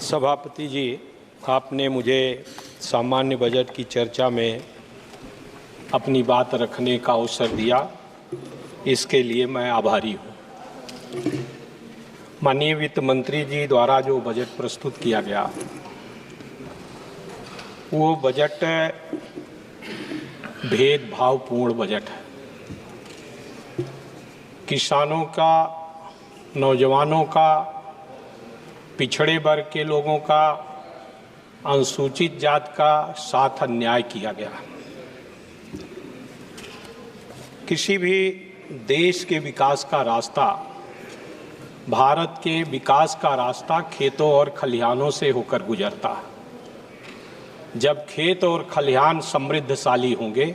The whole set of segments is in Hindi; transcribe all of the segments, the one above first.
सभापति जी, आपने मुझे सामान्य बजट की चर्चा में अपनी बात रखने का अवसर दिया, इसके लिए मैं आभारी हूँ। माननीय वित्त मंत्री जी द्वारा जो बजट प्रस्तुत किया गया, वो बजट भेदभावपूर्ण बजट है। किसानों का, नौजवानों का, पिछड़े वर्ग के लोगों का, अनुसूचित जाति का साथ अन्याय किया गया। किसी भी देश के विकास का रास्ता, भारत के विकास का रास्ता खेतों और खलिहानों से होकर गुजरता है। जब खेत और खलिहान समृद्धशाली होंगे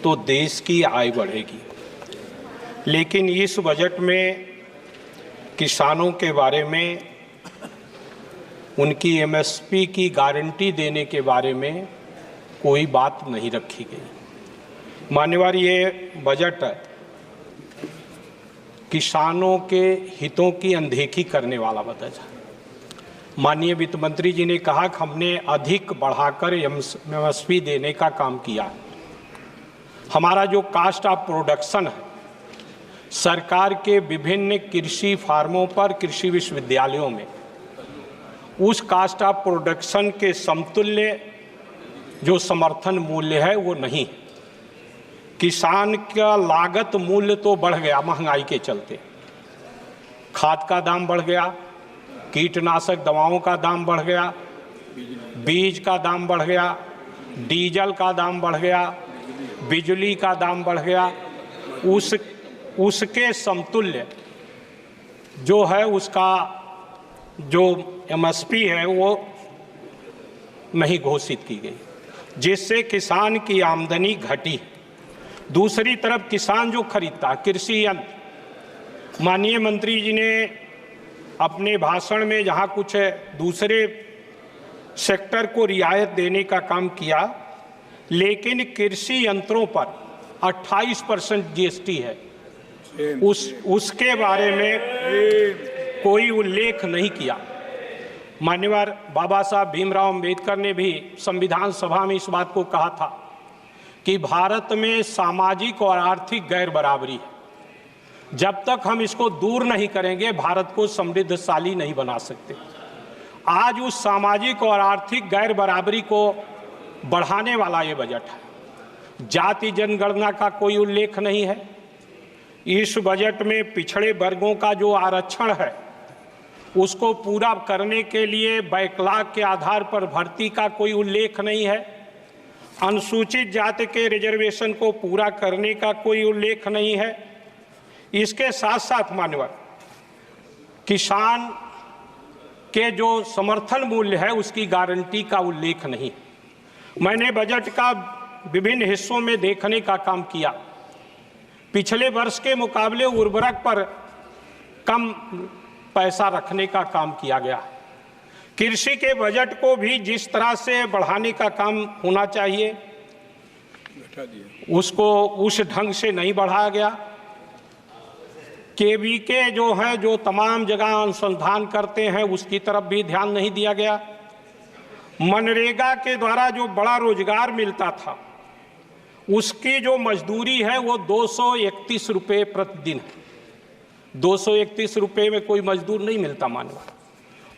तो देश की आय बढ़ेगी। लेकिन इस बजट में किसानों के बारे में, उनकी एमएसपी की गारंटी देने के बारे में कोई बात नहीं रखी गई। मान्यवर, ये बजट किसानों के हितों की अनदेखी करने वाला बजट है। माननीय वित्त मंत्री जी ने कहा कि हमने अधिक बढ़ाकर एमएसपी देने का काम किया। हमारा जो कास्ट ऑफ प्रोडक्शन है, सरकार के विभिन्न कृषि फार्मों पर, कृषि विश्वविद्यालयों में उस कास्ट ऑफ प्रोडक्शन के समतुल्य जो समर्थन मूल्य है वो नहीं। किसान का लागत मूल्य तो बढ़ गया महंगाई के चलते। खाद का दाम बढ़ गया, कीटनाशक दवाओं का दाम बढ़ गया, बीज का दाम बढ़ गया, डीजल का दाम बढ़ गया, बिजली का दाम बढ़ गया। उसके समतुल्य जो है, उसका जो एमएसपी है वो नहीं घोषित की गई, जिससे किसान की आमदनी घटी। दूसरी तरफ किसान जो खरीदता कृषि यंत्र, माननीय मंत्री जी ने अपने भाषण में जहां कुछ दूसरे सेक्टर को रियायत देने का काम किया, लेकिन कृषि यंत्रों पर 28% जीएसटी है, उसके बारे में कोई उल्लेख नहीं किया। मान्यवर बाबा साहब भीमराव अंबेडकर ने भी संविधान सभा में इस बात को कहा था कि भारत में सामाजिक और आर्थिक गैर बराबरी है। जब तक हम इसको दूर नहीं करेंगे, भारत को समृद्धशाली नहीं बना सकते। आज उस सामाजिक और आर्थिक गैर बराबरी को बढ़ाने वाला ये बजट है। जाति जनगणना का कोई उल्लेख नहीं है। इस बजट में पिछड़े वर्गों का जो आरक्षण है उसको पूरा करने के लिए बैकलॉग के आधार पर भर्ती का कोई उल्लेख नहीं है। अनुसूचित जाति के रिजर्वेशन को पूरा करने का कोई उल्लेख नहीं है। इसके साथ साथ मान्यवर, किसान के जो समर्थन मूल्य है उसकी गारंटी का उल्लेख नहीं। मैंने बजट का विभिन्न हिस्सों में देखने का काम किया। पिछले वर्ष के मुकाबले उर्वरक पर कम पैसा रखने का काम किया गया। कृषि के बजट को भी जिस तरह से बढ़ाने का काम होना चाहिए उसको उस ढंग से नहीं बढ़ाया गया। केवीके जो है, जो तमाम जगह अनुसंधान करते हैं, उसकी तरफ भी ध्यान नहीं दिया गया। मनरेगा के द्वारा जो बड़ा रोजगार मिलता था, उसकी जो मजदूरी है वो 231 रुपये प्रतिदिन है। 231 रुपये में कोई मजदूर नहीं मिलता मानव।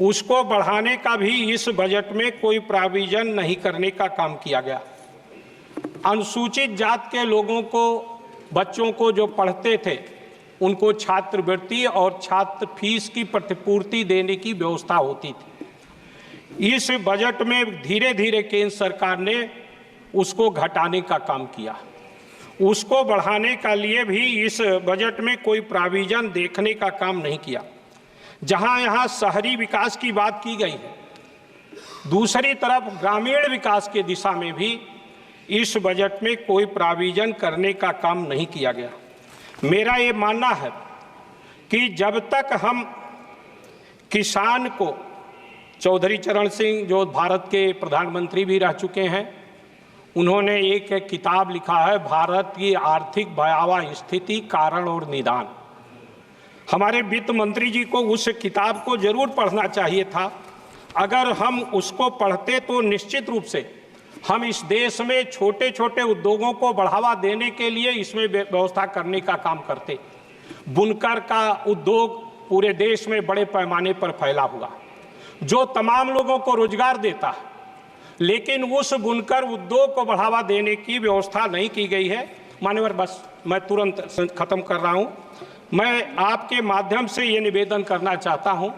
उसको बढ़ाने का भी इस बजट में कोई प्रोविजन नहीं करने का काम किया गया। अनुसूचित जाति के लोगों को, बच्चों को जो पढ़ते थे, उनको छात्रवृत्ति और छात्र फीस की प्रतिपूर्ति देने की व्यवस्था होती थी। इस बजट में धीरे धीरे केंद्र सरकार ने उसको घटाने का काम किया। उसको बढ़ाने का लिए भी इस बजट में कोई प्रोविजन देखने का काम नहीं किया। जहां यहाँ शहरी विकास की बात की गई है, दूसरी तरफ ग्रामीण विकास के दिशा में भी इस बजट में कोई प्रोविजन करने का काम नहीं किया गया। मेरा ये मानना है कि जब तक हम किसान को, चौधरी चरण सिंह जो भारत के प्रधानमंत्री भी रह चुके हैं, उन्होंने एक किताब लिखा है, भारत की आर्थिक भयावह स्थिति, कारण और निदान। हमारे वित्त मंत्री जी को उस किताब को जरूर पढ़ना चाहिए था अगर हम उसको पढ़ते तो निश्चित रूप से हम इस देश में छोटे छोटे उद्योगों को बढ़ावा देने के लिए इसमें व्यवस्था करने का काम करते। बुनकर का उद्योग पूरे देश में बड़े पैमाने पर फैला हुआ, जो तमाम लोगों को रोजगार देता है, लेकिन उस बुनकर उद्योग को बढ़ावा देने की व्यवस्था नहीं की गई है। मान्यवर, बस मैं तुरंत खत्म कर रहा हूं। मैं आपके माध्यम से ये निवेदन करना चाहता हूं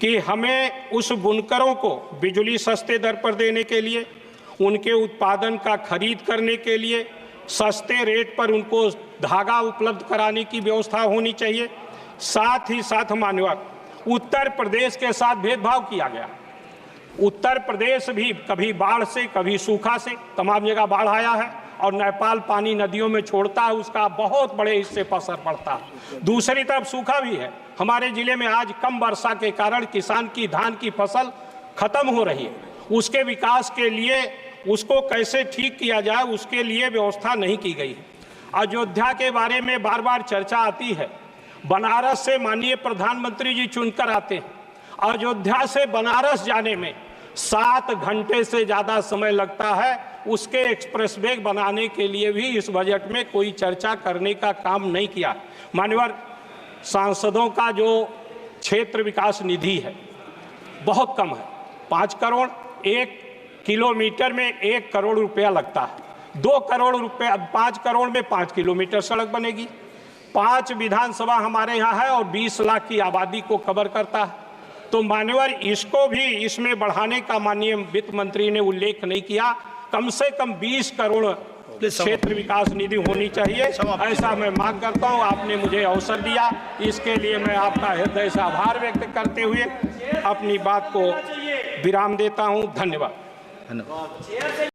कि हमें उस बुनकरों को बिजली सस्ते दर पर देने के लिए, उनके उत्पादन का खरीद करने के लिए सस्ते रेट पर उनको धागा उपलब्ध कराने की व्यवस्था होनी चाहिए। साथ ही साथ मान्यवर, उत्तर प्रदेश के साथ भेदभाव किया गया। उत्तर प्रदेश भी कभी बाढ़ से, कभी सूखा से, तमाम जगह बाढ़ आया है और नेपाल पानी नदियों में छोड़ता है, उसका बहुत बड़े हिस्से पर असर पड़ता है। दूसरी तरफ सूखा भी है। हमारे जिले में आज कम वर्षा के कारण किसान की धान की फसल खत्म हो रही है। उसके विकास के लिए उसको कैसे ठीक किया जाए, उसके लिए व्यवस्था नहीं की गई है। अयोध्या के बारे में बार बार चर्चा आती है। बनारस से माननीय प्रधानमंत्री जी चुनकर आते हैं। अयोध्या से बनारस जाने में 7 घंटे से ज़्यादा समय लगता है। उसके एक्सप्रेसवे बनाने के लिए भी इस बजट में कोई चर्चा करने का काम नहीं किया। मान्यवर, सांसदों का जो क्षेत्र विकास निधि है बहुत कम है। 5 करोड़, 1 किलोमीटर में 1 करोड़ रुपया लगता है। 2 करोड़ रुपया, 5 करोड़ में 5 किलोमीटर सड़क बनेगी। 5 विधानसभा हमारे यहाँ है और 20 लाख की आबादी को कवर करता है। तो मान्यवर, इसको भी इसमें बढ़ाने का माननीय वित्त मंत्री ने उल्लेख नहीं किया। कम से कम 20 करोड़ क्षेत्र विकास निधि होनी चाहिए, ऐसा मैं मांग करता हूं। आपने मुझे अवसर दिया, इसके लिए मैं आपका हृदय से आभार व्यक्त करते हुए अपनी बात को विराम देता हूं। धन्यवाद।